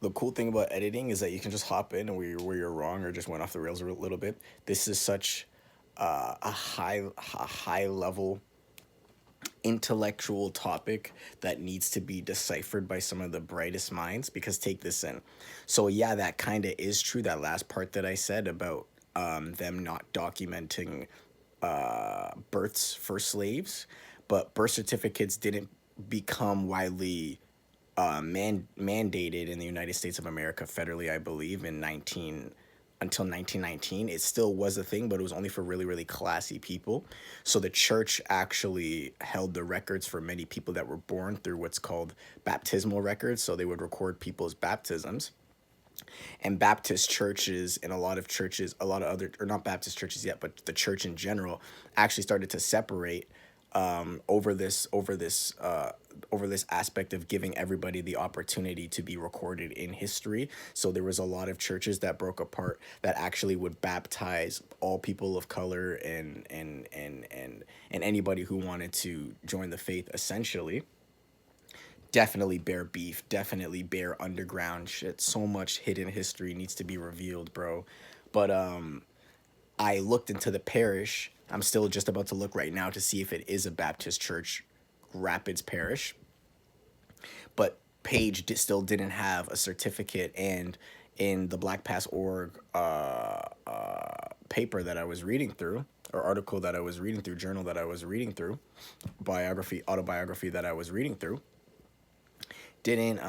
the cool thing about editing is that you can just hop in and where you're wrong or just went off the rails a little bit. This is such a high level intellectual topic that needs to be deciphered by some of the brightest minds, because take this in. So yeah, that kind of is true, that last part that I said about them not documenting births for slaves, but birth certificates didn't become widely mandated in the United States of America federally, I believe, in 19 until 1919. It still was a thing, but it was only for really, really classy people. So the church actually held the records for many people that were born through what's called baptismal records. So they would record people's baptisms. And Baptist churches and a lot of churches, a lot of other, or not Baptist churches yet, but the church in general actually started to separate over this aspect of giving everybody the opportunity to be recorded in history. So there was a lot of churches that broke apart that actually would baptize all people of color and anybody who wanted to join the faith, essentially. Definitely bear beef, definitely bear underground shit. So much hidden history needs to be revealed, bro. But I looked into the parish. I'm still just about to look right now to see if it is a Baptist church, Rapids Parish. But Page still didn't have a certificate, and in the Black Pass org paper that I was reading through, or article that I was reading through, journal that I was reading through, autobiography that I was reading through, didn't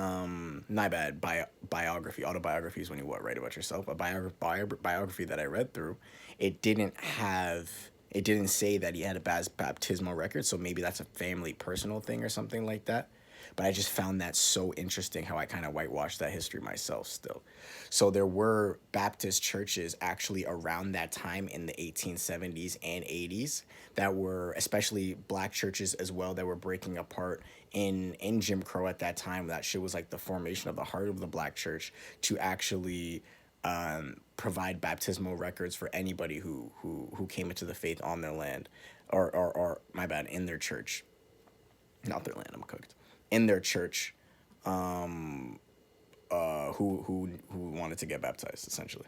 my bad biography, autobiography is when you what, write about yourself. A biography that I read through, it didn't say that he had a baptismal record, so maybe that's a family personal thing or something like that. But I just found that so interesting how I kind of whitewashed that history myself still. So there were Baptist churches actually around that time in the 1870s and 80s that were, especially black churches as well, that were breaking apart in Jim Crow at that time. That shit was like the formation of the heart of the black church to actually provide baptismal records for anybody who came into the faith on their land, or my bad, in their church, not their land. I'm cooked. In their church, who wanted to get baptized, essentially.